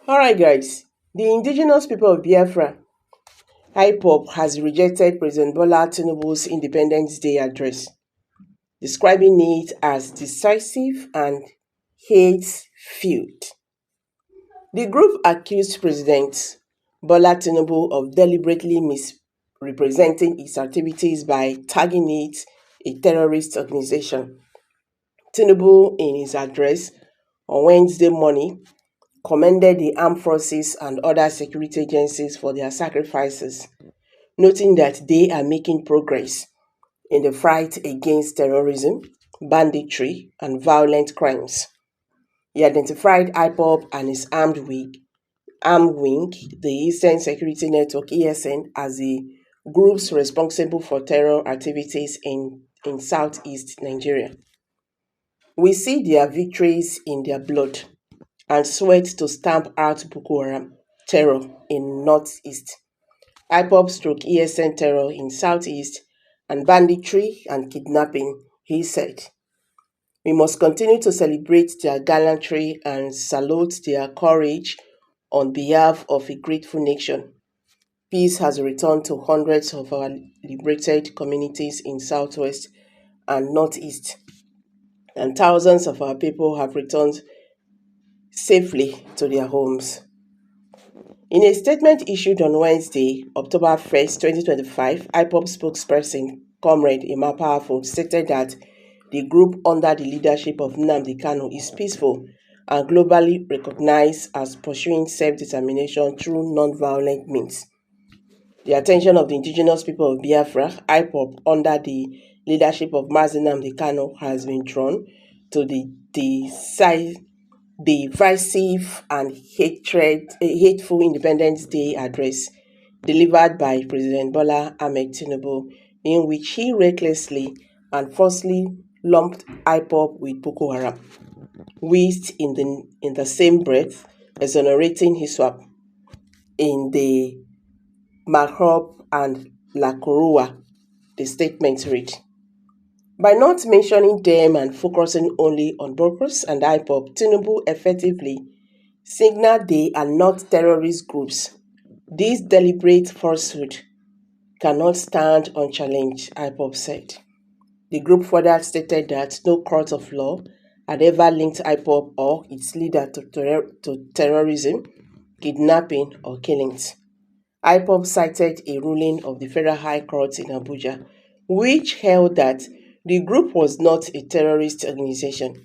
Alright guys, the indigenous people of Biafra, IPOB, has rejected President Bola Tinubu's Independence Day address, describing it as decisive and hate-filled. The group accused President Bola Tinubu of deliberately misrepresenting its activities by tagging it a terrorist organization. Tinubu, in his address on Wednesday morning, commended the armed forces and other security agencies for their sacrifices, noting that they are making progress in the fight against terrorism, banditry, and violent crimes. He identified IPOB and its armed wing, the Eastern Security Network (ESN), as the groups responsible for terror activities in southeast Nigeria. We see their victories in their blood and sweat to stamp out Boko Haram terror in northeast, IPOB/ESN terror in southeast, and banditry and kidnapping, he said. We must continue to celebrate their gallantry and salute their courage on behalf of a grateful nation. Peace has returned to hundreds of our liberated communities in southwest and northeast, and thousands of our people have returned safely to their homes. In a statement issued on Wednesday, October 1st, 2025, IPOB spokesperson Comrade Emma Powerful stated that the group under the leadership of Nnamdi Kanu is peaceful and globally recognized as pursuing self-determination through non-violent means. The attention of the indigenous people of Biafra, IPOB, under the leadership of Mazi Nnamdi Kanu, has been drawn to the divisive and hateful Independence Day address delivered by President Bola Ahmed Tinubu, in which he recklessly and falsely lumped IPOB with Boko Haram, whilst in the same breath exonerating HISWAP in the Maghreb and La Korua, the statement read. By not mentioning them and focusing only on Bokos and IPOB, Tinubu effectively signaled they are not terrorist groups. This deliberate falsehood cannot stand unchallenged, IPOB said. The group further stated that no court of law had ever linked IPOB or its leader to terrorism, kidnapping, or killings. IPOB cited a ruling of the Federal High Court in Abuja, which held that the group was not a terrorist organization.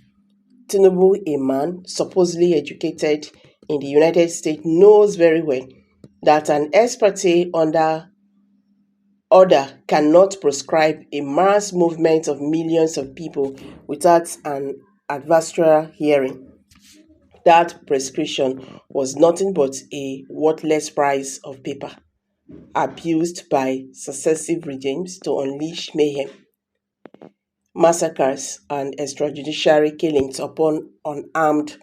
Tinubu, a man supposedly educated in the United States, knows very well that an ex parte order cannot proscribe a mass movement of millions of people without an adversarial hearing. That prescription was nothing but a worthless price of paper, abused by successive regimes to unleash mayhem, massacres, and extrajudicial killings upon unarmed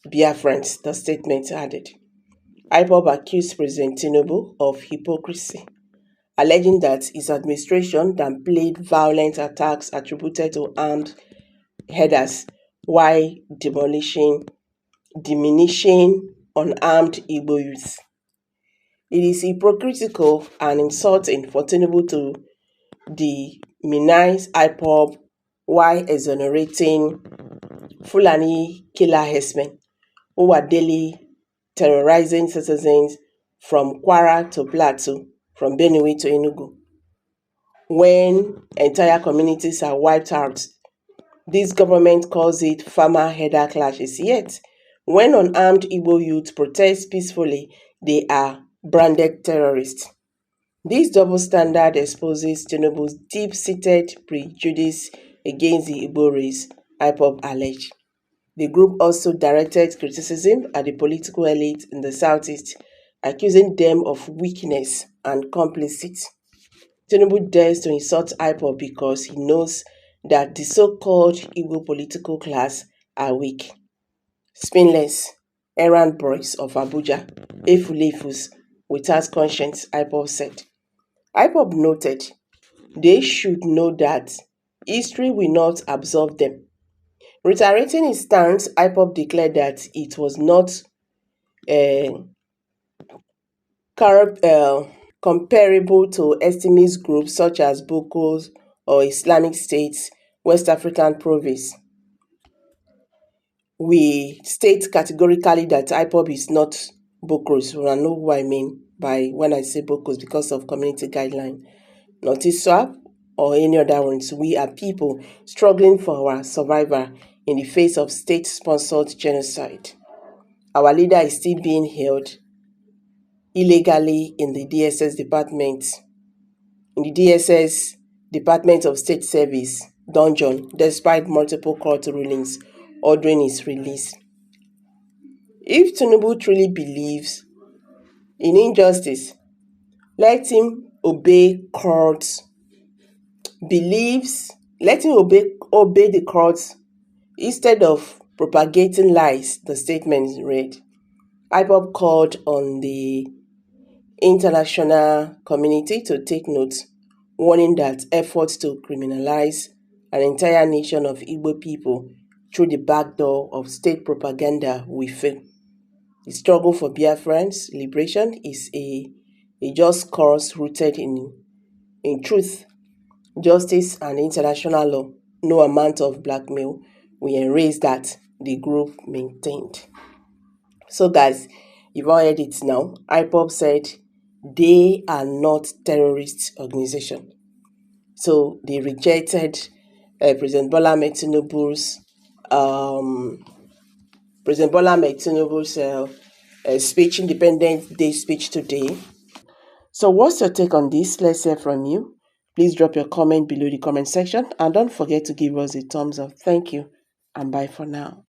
Biafrans, the statement added. IPOB accused President Tinubu of hypocrisy, alleging that his administration downplayed violent attacks attributed to armed headers while diminishing unarmed Igbo youth. It is hypocritical and insulting for Tinubu to demonize IPOB while exonerating Fulani killer herdsmen who are daily terrorizing citizens from Kwara to Plateau, from Benue to Enugu. When entire communities are wiped out, this government calls it farmer-herder clashes. Yet, when unarmed Igbo youth protest peacefully, they are branded terrorists. This double standard exposes Tinubu's deep-seated prejudice against the Igbo race, IPOB alleged. The group also directed criticism at the political elite in the southeast, accusing them of weakness and complicit. Tinubu dares to insult IPOB because he knows that the so-called Igbo political class are weak, spineless, errand boys of Abuja, efulefus, without conscience, IPOB said. IPOB noted they should know that history will not absolve them. Reiterating his stance, IPOB declared that it was not uh, comparable to extremist groups such as Boko or Islamic States, West African province. We state categorically that IPOB is not Bokos. I know what I mean by when I say Bokos because of community guideline. Not ISWAP or any other ones. We are people struggling for our survival in the face of state-sponsored genocide. Our leader is still being held illegally in the DSS department, Department of State Service dungeon, despite multiple court rulings ordering his release. If Tinubu truly believes in injustice, let him obey courts. Let him obey the courts instead of propagating lies, the statement read. IPOB called on the international community to take note, warning that efforts to criminalize an entire nation of Igbo people through the back door of state propaganda will fail. The struggle for Biafran's liberation is a just cause rooted in truth, justice, and international law. No amount of blackmail will erase that, the group maintained. So guys, you've all heard it now. IPOB said they are not terrorist organization. So they rejected President Bola Ahmed Tinubu's speech, Independence Day speech today. So what's your take on this? Let's hear from you. Please drop your comment below the comment section and don't forget to give us a thumbs up. Thank you and bye for now.